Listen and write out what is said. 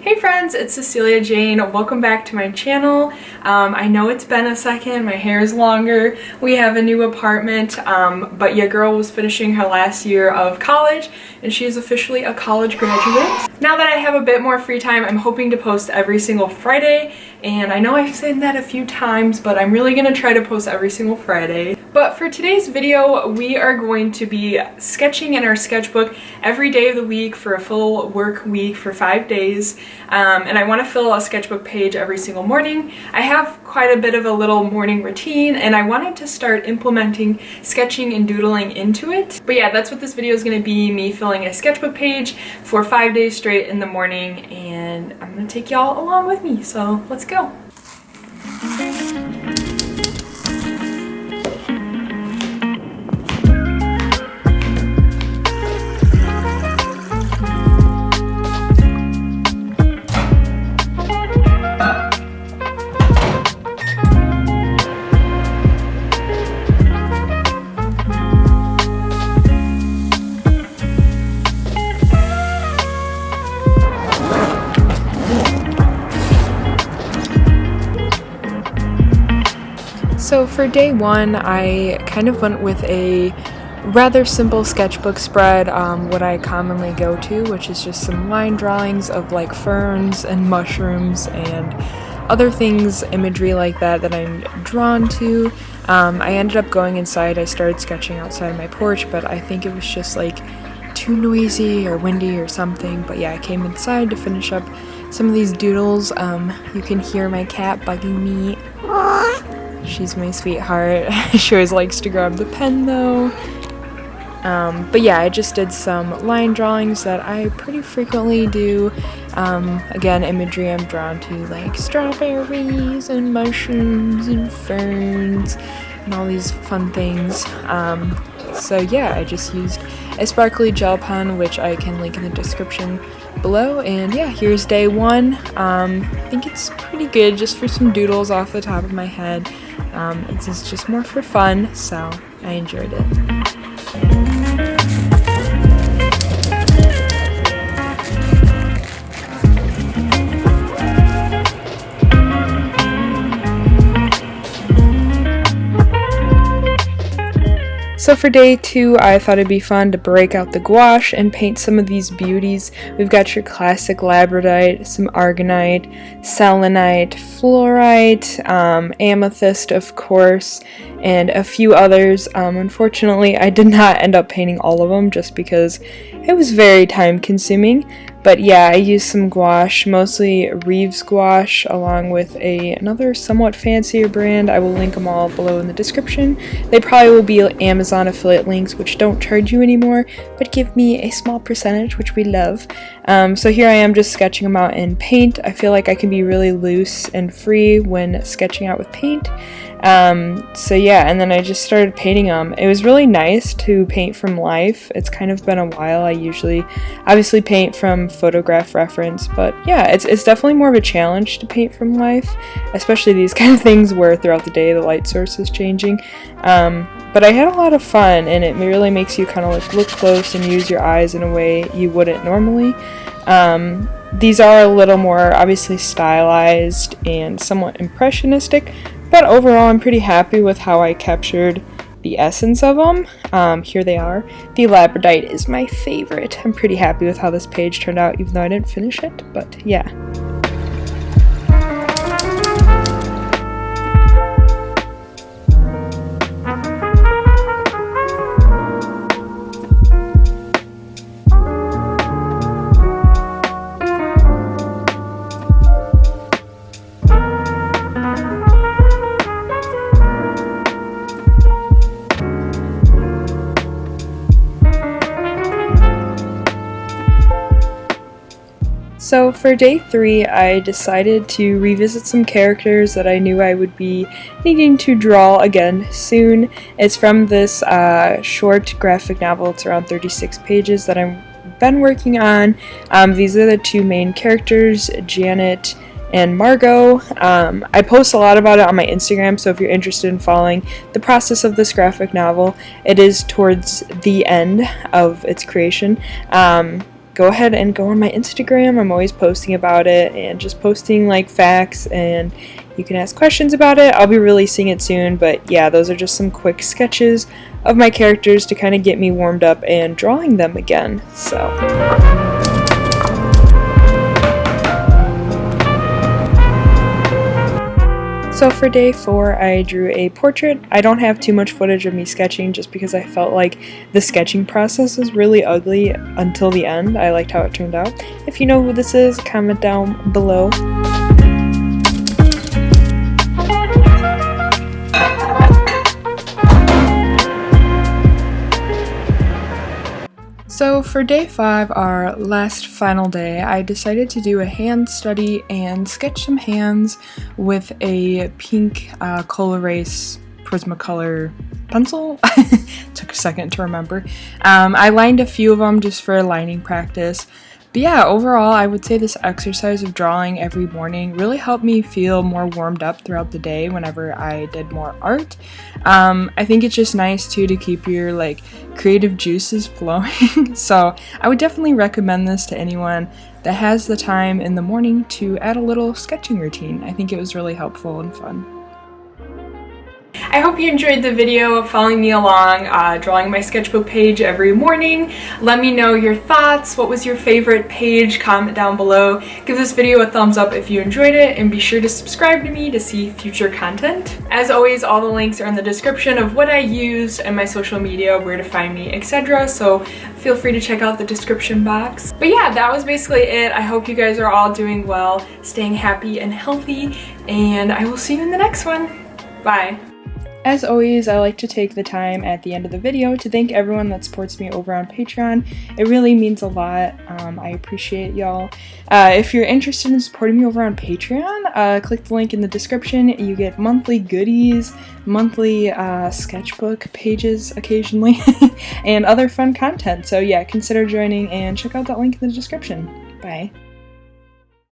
Hey friends, it's Cecilia Jane. Welcome back to my channel. I know it's been a second, my hair is longer, we have a new apartment, but your girl was finishing her last year of college and she is officially a college graduate. Now that I have a bit more free time, I'm hoping to post every single Friday, and I know I've said that a few times, but I'm really gonna try to post every single Friday. But for today's video, we are going to be sketching in our sketchbook every day of the week for a full work week for 5 days. And I want to fill a sketchbook page every single morning. I have quite a bit of a little morning routine and I wanted to start implementing sketching and doodling into it. But yeah, that's what this video is going to be, me filling a sketchbook page for 5 days straight in the morning, and I'm going to take y'all along with me, so let's go. So for day one, I kind of went with a rather simple sketchbook spread, what I commonly go to, which is just some line drawings of like ferns and mushrooms and other things, imagery like that I'm drawn to. I ended up going inside. I started sketching outside my porch, but I think it was just like too noisy or windy or something. But yeah, I came inside to finish up some of these doodles. You can hear my cat bugging me. She's my sweetheart. She always likes to grab the pen though. But yeah, I just did some line drawings that I pretty frequently do. Again, imagery I'm drawn to, like strawberries and mushrooms and ferns and all these fun things. So yeah, I just used a sparkly gel pen, which I can link in the description below. And yeah, here's day one. I think it's pretty good just for some doodles off the top of my head. It's just more for fun, so I enjoyed it. So for day two, I thought it'd be fun to break out the gouache and paint some of these beauties. We've got your classic labradorite, some aragonite, selenite, fluorite, amethyst of course, and a few others. Unfortunately, I did not end up painting all of them just because it was very time consuming. But yeah, I used some gouache, mostly Reeves gouache, along with another somewhat fancier brand. I will link them all below in the description. They probably will be Amazon affiliate links, which don't charge you anymore, but give me a small percentage, which we love. So here I am just sketching them out in paint. I feel like I can be really loose and free when sketching out with paint. So yeah, and then I just started painting them. It was really nice to paint from life. It's kind of been a while. I usually obviously paint from photograph reference, but yeah, it's definitely more of a challenge to paint from life, especially these kind of things where throughout the day the light source is changing. But I had a lot of fun, and it really makes you kind of like look close and use your eyes in a way you wouldn't normally. These are a little more obviously stylized and somewhat impressionistic, but overall I'm pretty happy with how I captured the essence of them. Here they are. The labradorite is my favorite. I'm pretty happy with how this page turned out, even though I didn't finish it, but yeah. So for day three, I decided to revisit some characters that I knew I would be needing to draw again soon. It's from this short graphic novel. It's around 36 pages that I've been working on. These are the two main characters, Janet and Margot. I post a lot about it on my Instagram, so if you're interested in following the process of this graphic novel, it is towards the end of its creation. go ahead and go on my Instagram. I'm always posting about it and just posting like facts, and you can ask questions about it. I'll be releasing it soon, but yeah, those are just some quick sketches of my characters to kind of get me warmed up and drawing them again. So for day 4, I drew a portrait. I don't have too much footage of me sketching just because I felt like the sketching process was really ugly until the end. I liked how it turned out. If you know who this is, comment down below. So for day 5, our last final day, I decided to do a hand study and sketch some hands with a pink Colorase Prismacolor pencil. Took a second to remember. I lined a few of them just for lining practice. But yeah, overall, I would say this exercise of drawing every morning really helped me feel more warmed up throughout the day whenever I did more art. I think it's just nice too to keep your like creative juices flowing. So I would definitely recommend this to anyone that has the time in the morning to add a little sketching routine. I think it was really helpful and fun. I hope you enjoyed the video of following me along, drawing my sketchbook page every morning. Let me know your thoughts. What was your favorite page? Comment down below. Give this video a thumbs up if you enjoyed it, and be sure to subscribe to me to see future content. As always, all the links are in the description of what I used and my social media, where to find me, etc. So feel free to check out the description box. But yeah, that was basically it. I hope you guys are all doing well, staying happy and healthy, and I will see you in the next one. Bye. As always, I like to take the time at the end of the video to thank everyone that supports me over on Patreon. It really means a lot. I appreciate y'all. If you're interested in supporting me over on Patreon, click the link in the description. You get monthly goodies, monthly sketchbook pages occasionally, and other fun content. So yeah, consider joining and check out that link in the description. Bye.